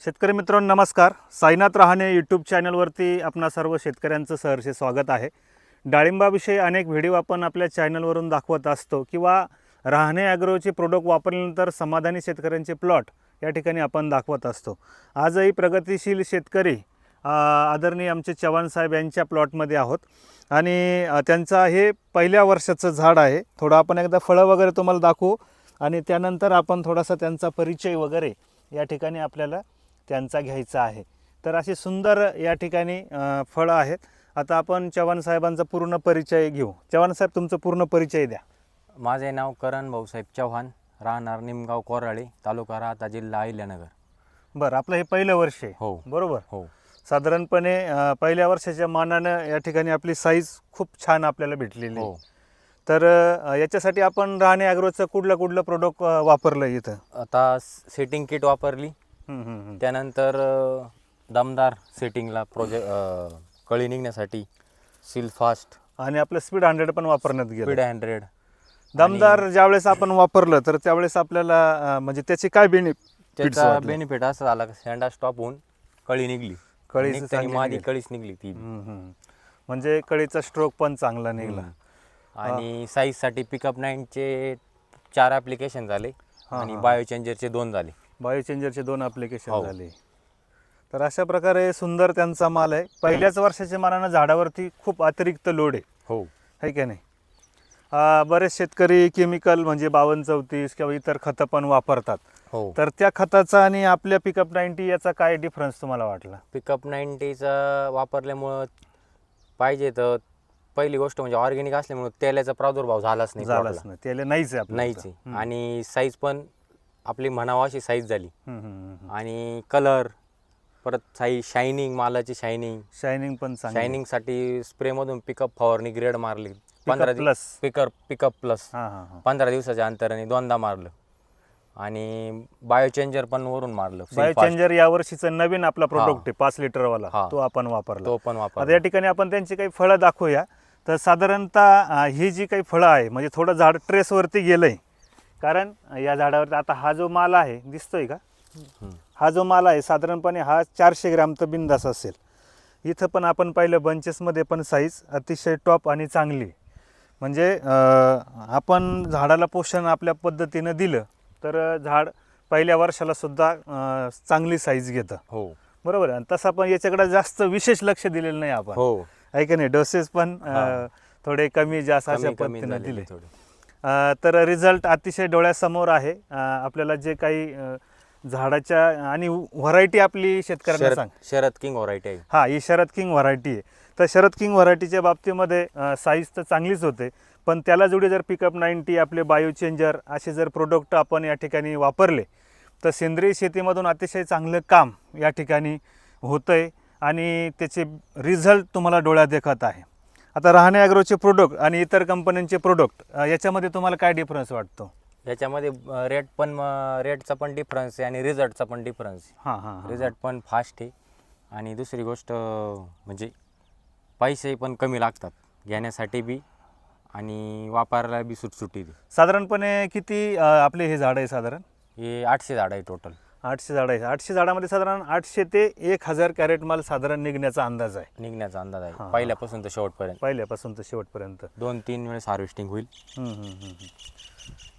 शेतकरी मित्रांनो नमस्कार. साईनाथ रहाणे यूट्यूब चॅनलवरती आपणा सर्व शेतकऱ्यांचं सहर्ष स्वागत आहे. डाळिंबाविषयी अनेक व्हिडिओ आपण आपल्या चॅनलवरून दाखवत असतो किंवा रहाणे ॲग्रोचे प्रोडक्ट वापरल्यानंतर समाधानी शेतकऱ्यांचे प्लॉट या ठिकाणी आपण दाखवत असतो. आजही प्रगतिशील शेतकरी आदरणीय आमचे चव्हाण साहेब यांच्या प्लॉटमध्ये आहोत आणि त्यांचा हे पहिल्या वर्षाचं झाड आहे. थोडं आपण एकदा फळं वगैरे तुम्हाला दाखवू आणि त्यानंतर आपण थोडासा त्यांचा परिचय वगैरे या ठिकाणी आपल्याला त्यांचा घ्यायचा आहे. तर अशी सुंदर या ठिकाणी फळं आहेत. आता आपण चव्हाण साहेबांचा पूर्ण परिचय घेऊ. चव्हाण साहेब तुमचं पूर्ण परिचय द्या. माझे नाव करण भाऊसाहेब चव्हाण, राहणार निमगाव कोराळे, तालुका राहता, जिल्हा अहिल्यानगर. बरं, आपलं हे पहिलं वर्ष आहे. हो बरोबर. हो. साधारणपणे पहिल्या वर्षाच्या मानानं या ठिकाणी आपली साईज खूप छान आपल्याला भेटलेली आहे. हो. तर याच्यासाठी आपण रहाणे ॲग्रोचं कुठलं प्रोडक्ट वापरलं इथं? आता सेटिंग किट वापरली, त्यानंतर दमदार सेटिंगला कळी निघण्यासाठी सिलफास्ट आणि आपलं स्पीड 100 पण वापरण्यात गेलं. स्पीड 100. दमदार ज्यावेळेस आपण वापरलं तर त्यावेळेस आपल्याला म्हणजे त्याची काय त्याचा बेनिफिट असा झाला की शेंडा स्टॉप होऊन कळी निघली. माझी कळीच निघली ती. म्हणजे कळीचा स्ट्रोक पण चांगला निघला. आणि साईजसाठी पिकअप 9चे 4 ॲप्लिकेशन झाले आणि बायोचेंजरचे 2 झाले. बायोचेंजरचे 2 ॲप्लिकेशन झाले. तर अशा प्रकारे सुंदर त्यांचा माल आहे. पहिल्याच वर्षाच्या मानानं झाडावरती खूप अतिरिक्त लोड आहे. हो, आहे की नाही? बरेच शेतकरी केमिकल म्हणजे 52-34 किंवा इतर खतं पण वापरतात. हो. तर त्या खताचा आणि आपल्या पिकअप 90 याचा काय डिफरन्स तुम्हाला वाटला? पिकअप 90चा वापरल्यामुळं पाहिजे तर पहिली गोष्ट म्हणजे ऑर्गॅनिक असल्यामुळे तेलाचा प्रादुर्भाव झालाच नाही. तेल नाहीच आहे नाहीच. आणि साईज पण आपली म्हणावा अशी साईज झाली. आणि कलर परत साईज, शायनिंग, मालाची शायनिंग पण चांगली. शायनिंगसाठी स्प्रेमधून पिकअप फवारणी ग्रेड मारली. 15 प्लस पिकअप प्लस 15 दिवसाच्या अंतराने 2दा मारलं. आणि बायोचेंजर पण वरून मारलं. बायोचेंजर या वर्षीचं नवीन आपला प्रोडक्ट आहे 5 लिटरवाला, तो आपण वापरला. तो पण वापरला. आता या ठिकाणी आपण त्यांची काही फळं दाखवूया. तर साधारणतः ही जी काही फळं आहे म्हणजे थोडं झाड ट्रेसवरती गेलंय, कारण या झाडावरती आता हा जो माल आहे दिसतोय का, हा जो माल आहे साधारणपणे हा 400 ग्रॅम तर बिंदास असेल. इथं पण आपण पाहिलं बंचेसमध्ये पण साईज अतिशय टॉप आणि चांगली. म्हणजे आपण झाडाला पोषण आपल्या पद्धतीनं दिलं तर झाड पहिल्या वर्षाला सुद्धा चांगली साईज घेतं. हो, बरोबर आहे. तसं पण याच्याकडे जास्त विशेष लक्ष दिलेलं नाही आपण. हो, आहे की नाही? डोसेस पण थोडे कमी जास्त अशा पद्धतीने दिले. तर रिझल्ट अतिशय डोळ्यासमोर आहे. आपल्याला जे काही झाडाच्या आणि व्हरायटी आपली शेतकऱ्यांना सांग. शरद किंग व्हरायटी आहे. हा, ही शरद किंग व्हरायटी आहे. तर शरद किंग व्हरायटीच्या बाबतीमध्ये साईज तर चांगलीच होते, पण त्याला जोडी जर पिकअप 90 आपले बायोचेंजर असे जर प्रोडक्ट आपण या ठिकाणी वापरले तर सेंद्रिय शेतीमधून अतिशय चांगलं काम या ठिकाणी होतं आहे आणि त्याचे रिझल्ट तुम्हाला डोळ्यात देखत आहे. आता रहाणे ॲग्रोचे प्रोडक्ट आणि इतर कंपन्यांचे प्रोडक्ट याच्यामध्ये तुम्हाला काय डिफरन्स वाटतो? याच्यामध्ये रेटचा पण डिफरन्स आहे आणि रिझल्टचा पण डिफरन्स आहे. रिझल्ट पण फास्ट आहे आणि दुसरी गोष्ट म्हणजे पैसे पण कमी लागतात घेण्यासाठी बी आणि वापरायला बी सुटसुटीत. साधारणपणे किती आपले हे झाड आहे? साधारण हे 800 झाड आहे टोटल. 800 झाड आहे. 800 झाडामध्ये साधारण 800 ते 1000 कॅरेट माल साधारण निघण्याचा अंदाज आहे. पहिल्यापासून तर शेवटपर्यंत 2-3 वेळेस हार्वेस्टिंग होईल.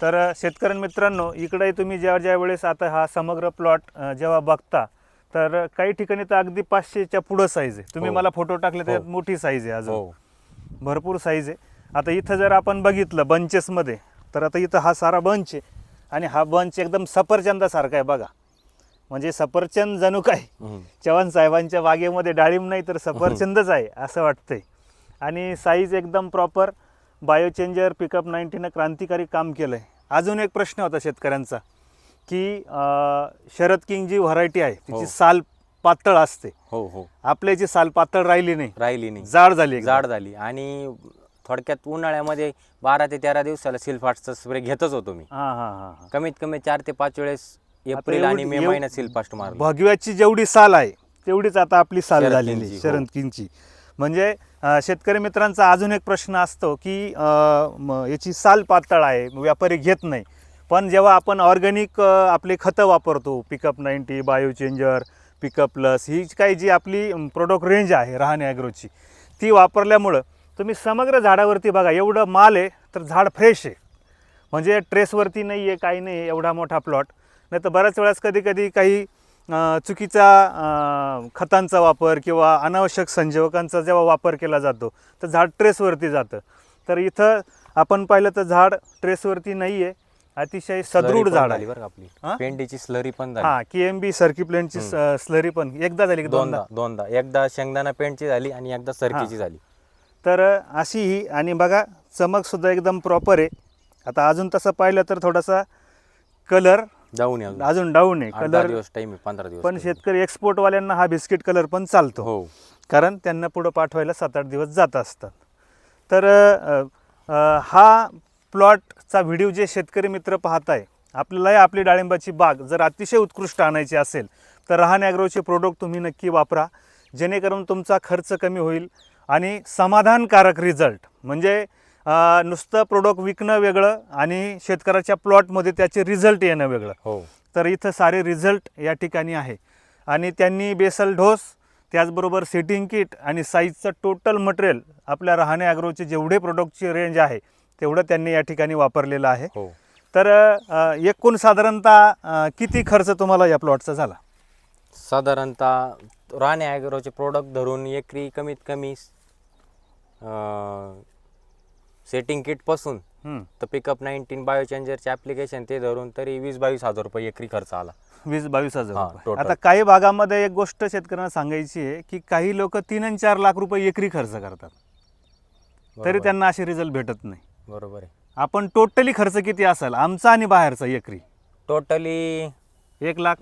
तर शेतकरी मित्रांनो, इकडे तुम्ही ज्या वेळेस आता हा समग्र प्लॉट जेव्हा बघता तर काही ठिकाणी तर अगदी 500च्या पुढं साईज आहे. तुम्ही मला फोटो टाकले त्यात मोठी साईज आहे, अजून भरपूर साईज आहे. आता इथं जर आपण बघितलं बंचेसमध्ये तर आता इथं हा सारा बंच आहे आणि हा बंच एकदम सफरचंदासारखा आहे बघा. म्हणजे सफरचंद जणू काय चव्हाण साहेबांच्या बागेमध्ये डाळिंब नाही तर सफरचंदच आहे असं वाटतंय. आणि साईज एकदम प्रॉपर. बायोचेंजर पिकअप 90नं क्रांतिकारी काम केलं आहे. अजून एक प्रश्न होता शेतकऱ्यांचा की शरद किंग जी व्हरायटी आहे तिची साल पातळ असते. आपल्याची साल पातळ राहिली नाही, जाड झाली. आणि थोडक्यात उन्हाळ्यामध्ये 12 ते 13 दिवसाला सिलफास्टचा स्प्रे घेतच होतो मी. कमीत कमी 4 ते 5 वेळेस एप्रिल आणि मे महिन्यात सिलफास्ट मारला. भगव्याची जेवढी साल आहे तेवढीच आता आपली साल झालेली शरद किंगची. म्हणजे शेतकरी मित्रांचा अजून एक प्रश्न असतो की याची साल पातळ आहे, व्यापारी घेत नाही. पण जेव्हा आपण ऑर्गॅनिक आपले खतं वापरतो, पिकअप 90, बायोचेंजर, पिकअप प्लस, ही काही जी आपली प्रोडक्ट रेंज आहे रहाणे ॲग्रोची, ती वापरल्यामुळं तुम्ही समग्र झाडावरती बघा, एवढं माल आहे तर झाड फ्रेश आहे, म्हणजे ट्रेसवरती नाही आहे, काही नाही आहे, एवढा मोठा प्लॉट. नाही तर बऱ्याच वेळेस कधी काही चुकीचा खतांचा वापर किंवा अनावश्यक संजीवकांचा जेव्हा वापर केला जातो तर झाड ट्रेसवरती जातं. तर इथं आपण पाहिलं तर झाड ट्रेसवरती नाही आहे, अतिशय सदृढ झाड आहे. बरं आपली पेंडीची स्लरी पण झाली. हां, KMB सर्किप्लेंटची स्लरी पण एकदा झाली की दोनदा, एकदा शेंगदाणा पेंटची झाली आणि एकदा सरकीची झाली. तर अशी ही, आणि बघा चमकसुद्धा एकदम प्रॉपर आहे. आता अजून तसं पाहिलं तर थोडासा कलर अजून डाऊन आहे, कलर दिवस टाइम आहे, 15 दिवस. पण शेतकरी एक्सपोर्टवाल्यांना हा बिस्किट कलर पण चालतो. हो, कारण त्यांना पुढं पाठवायला 7-8 दिवस जात असतात. तर हा प्लॉटचा व्हिडिओ जे शेतकरी मित्र पाहताय, आपल्याला आपली डाळिंबाची बाग जर अतिशय उत्कृष्ट आणायची असेल तर रहाणे ॲग्रोचे प्रोडक्ट तुम्ही नक्की वापरा, जेणेकरून तुमचा खर्च कमी होईल आणि समाधानकारक रिझल्ट. म्हणजे नुसतं प्रोडक्ट विकणं वेगळं आणि शेतकऱ्याच्या प्लॉटमध्ये त्याचे रिझल्ट येणं वेगळं. हो. तर इथं सारे रिझल्ट या ठिकाणी आहे. आणि त्यांनी बेसल डोस, त्याचबरोबर सेटिंग किट आणि साईजचं टोटल मटेरियल आपल्या रहाणे ॲग्रोचे जेवढे प्रोडक्टची रेंज आहे तेवढं त्यांनी या ठिकाणी वापरलेलं आहे. हो. तर एकूण साधारणतः किती खर्च तुम्हाला या प्लॉटचा झाला? साधारणतः रहाणे ॲग्रोचे प्रोडक्ट धरून एकरी कमीत कमी सेटिंग किट पासून तर पिकअप 19 बायोचेंजरचे ॲप्लिकेशन ते धरून तरी 20-22 हजार रुपये एकरी खर्च आला. 20-22 हजार हां, रुपये. total. आता काही भागामध्ये एक गोष्ट शेतकऱ्यांना सांगायची आहे की काही लोक 3 आणि 4 लाख रुपये एकरी खर्च करतात, तरी त्यांना असे रिझल्ट भेटत नाही. बरोबर आहे. आपण टोटली खर्च किती असेल आमचा आणि बाहेरचा एकरी? टोटली 1 लाख.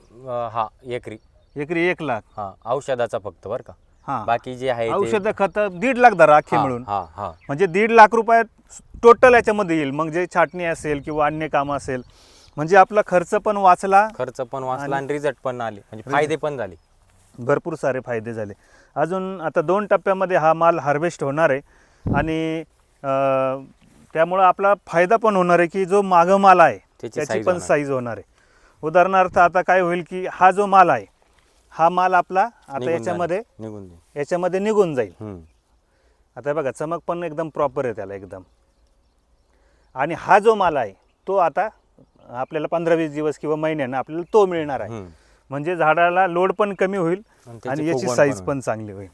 हा, एकरी 1 लाख. हा, औषधाचा फक्त बरं का. हां, बाकी जे आहे औषध खत 1.5 लाख धरा अख्खे मिळून. हा हा म्हणजे 1.5 लाख रुपयात टोटल याच्यामध्ये येईल. मग जे छाटणी असेल किंवा अन्य कामं असेल, म्हणजे आपला खर्च पण वाचला आणि रिझल्ट पण आले, म्हणजे फायदे पण झाले, भरपूर सारे फायदे झाले. अजून आता 2 टप्प्यामध्ये हा माल हार्वेस्ट होणार आहे आणि त्यामुळं आपला फायदा पण होणार आहे की जो मागं माल आहे त्याची पण साईज होणार आहे. उदाहरणार्थ आता काय होईल की हा जो माल आहे, हा माल आपला आता याच्यामध्ये निघून जाईल. आता बघा चमक पण एकदम प्रॉपर आहे त्याला एकदम. आणि हा जो माल आहे तो आता आपल्याला 15-20 दिवस किंवा महिन्यानं आपल्याला तो मिळणार आहे. म्हणजे झाडाला लोड पण कमी होईल आणि याची साईज पण चांगली होईल.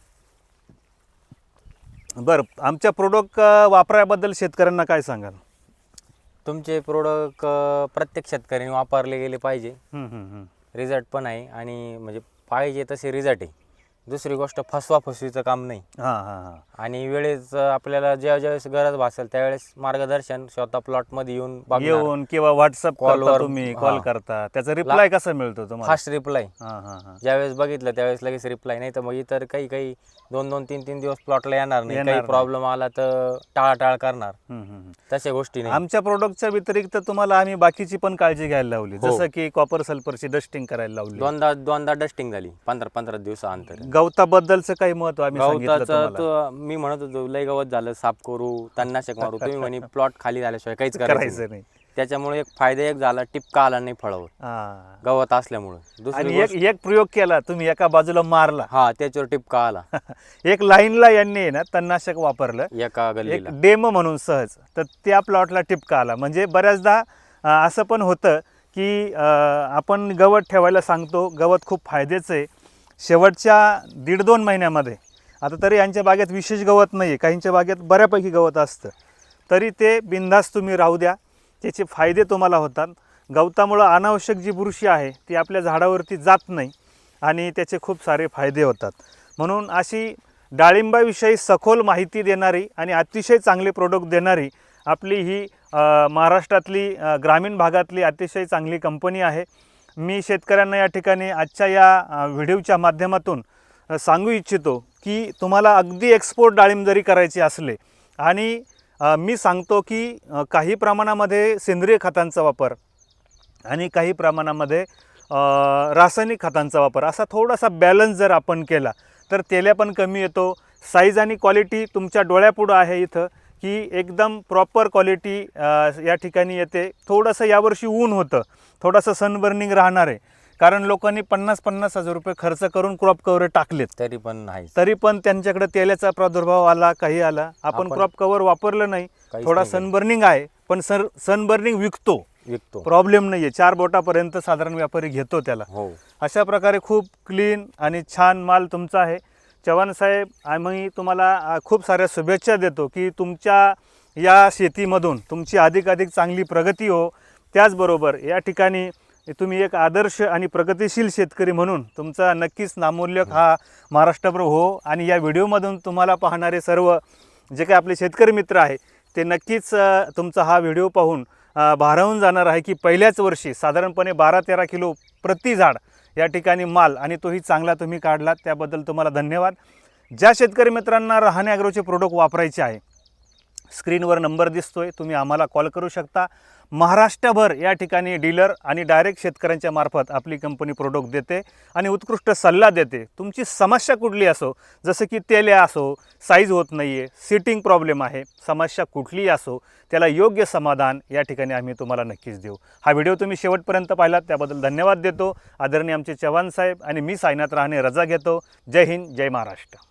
बरं, आमच्या प्रोडक्ट वापराबद्दल शेतकऱ्यांना काय सांगाल? तुमचे प्रोडक्ट प्रत्येक शेतकऱ्यांनी वापरले गेले पाहिजे. रिझल्ट पण आहे आणि म्हणजे पाहिजे तसे रिझल्ट आहे. दुसरी गोष्ट फसवीचं काम नाही. आणि वेळेस आपल्याला ज्यावेळेस गरज भासेल त्यावेळेस मार्गदर्शन स्वतः प्लॉटमध्ये येऊन किंवा व्हॉट्सअप कॉलवर तुम्ही कॉल करता, त्याचा रिप्लाय कसा मिळतो तुम्हाला? Fast reply. ज्यावेळेस बघितलं त्यावेळेस लगेच रिप्लाय, नाही तर मग इतर काही 2-3 दिवस प्लॉटला येणार नाही. काही प्रॉब्लेम आला तर टाळाटाळ करणार, तशा गोष्टी नाही. आमच्या प्रोडक्टच्या व्यतिरिक्त तुम्हाला आम्ही बाकीची पण काळजी घ्यायला लावली, जसं की कॉपर सल्फरची डस्टिंग करायला लावली. दोनदा डस्टिंग झाली 15 दिवसानंतर. गवताबद्दलचं काही महत्व आम्ही गवताचं मी म्हणत होतो लय गवत झालं, साफ करू, तणनाशक मारू. तुम्ही म्हणे प्लॉट खाली झाल्याशिवाय काहीच करायचं नाही. त्याच्यामुळे एक फायदा एक झाला, टिपका आला नाही फळावर गवत असल्यामुळे. आणि एक प्रयोग केला तुम्ही, एका बाजूला मारला, हा, त्याच्यावर टिपका आला. एक लाईनला यांनी ना तणनाशक वापरलं एका गल्लीला, एक डेमो म्हणून सहज, तर त्या प्लॉटला टिपका आला. म्हणजे बऱ्याचदा असं पण होतं की आपण गवत ठेवायला सांगतो, गवत खूप फायद्याचं आहे. शेवटच्या 1.5-2 महिन्यामध्ये, आता तरी यांच्या बागेत विशेष गवत नाही आहे, काहींच्या बागेत बऱ्यापैकी गवत असतं, तरी ते बिनधास्त तुम्ही राहू द्या, त्याचे फायदे तुम्हाला होतात. गवतामुळं अनावश्यक जी बुरशी आहे ती आपल्या झाडावरती जात नाही आणि त्याचे खूप सारे फायदे होतात. म्हणून अशी डाळिंबाविषयी सखोल माहिती देणारी आणि अतिशय चांगले प्रोडक्ट देणारी आपली ही महाराष्ट्रातली ग्रामीण भागातली अतिशय चांगली कंपनी आहे. मी शेतकऱ्यांना या ठिकाणी आजच्या या व्हिडिओच्या माध्यमातून सांगू इच्छितो की तुम्हाला अगदी एक्सपोर्ट डाळिंब जरी करायची असले, आणि मी सांगतो की काही प्रमाणामध्ये सेंद्रिय खतांचा वापर आणि काही प्रमाणामध्ये रासायनिक खतांचा वापर, असा थोडासा बॅलन्स जर आपण केला तर तेल्या पण कमी येतो. साईज आणि क्वालिटी तुमच्या डोळ्यापुढं आहे इथं की एकदम प्रॉपर क्वालिटी या ठिकाणी येते. थोडंसं यावर्षी ऊन होतं, थोडंसं सनबर्निंग राहणार आहे, कारण लोकांनी 50-50 हजार रुपये खर्च करून क्रॉप कव्हर टाकलेत, तरी पण त्यांच्याकडे तेलाचा प्रादुर्भाव आला, काही आला. आपण क्रॉप कव्हर वापरलं नाही, थोडा सनबर्निंग आहे, पण सनबर्निंग विकतो, प्रॉब्लेम नाहीये. 4 बोटापर्यंत साधारण व्यापारी घेतो त्याला. अशा प्रकारे खूप क्लीन आणि छान माल तुमचा आहे. चव्हाण साहेब, आम्ही तुम्हाला खूप साऱ्या शुभेच्छा देतो की तुमच्या या शेतीमधून तुमची अधिकाधिक चांगली प्रगती हो. त्याचबरोबर या ठिकाणी तुम्ही एक आदर्श आणि प्रगतिशील शेतकरी म्हणून तुमचा नक्कीच नामोल्लेख हा महाराष्ट्रभर हो. आणि या व्हिडिओमधून तुम्हाला पाहणारे सर्व जे काही आपले शेतकरी मित्र आहे ते नक्कीच तुमचा हा व्हिडिओ पाहून भारावून जाणार आहे की पहिल्याच वर्षी साधारणपणे 12-13 किलो प्रति झाड या ठिकाणी माल, आणि तोही चांगला तुम्ही काढलात. त्याबद्दल तुम्हाला धन्यवाद. ज्या शेतकरी मित्रांना रहाणे ॲग्रोचे प्रोडक्ट वापरायचे आहे, स्क्रीनवर नंबर दिसतोय, तुम्ही आम्हाला कॉल करू शकता. महाराष्ट्रभर या ठिकाणी डीलर आणि डायरेक्ट शेतकऱ्यांच्या मार्फत आपली कंपनी प्रोडक्ट देते आणि उत्कृष्ट सल्ला देते. तुमची समस्या कुठली असो, जसं की तेल्या असो, साईज होत नाही आहे, सिटिंग प्रॉब्लेम आहे, समस्या कुठलीही असो, त्याला योग्य समाधान या ठिकाणी आम्ही तुम्हाला नक्कीच देऊ. हा व्हिडिओ तुम्ही शेवटपर्यंत पाहिलात त्याबद्दल धन्यवाद देतो. आदरणीय आमचे चव्हाण साहेब आणि मी साईनाथ रहाणे रजा घेतो. जय हिंद, जय महाराष्ट्र.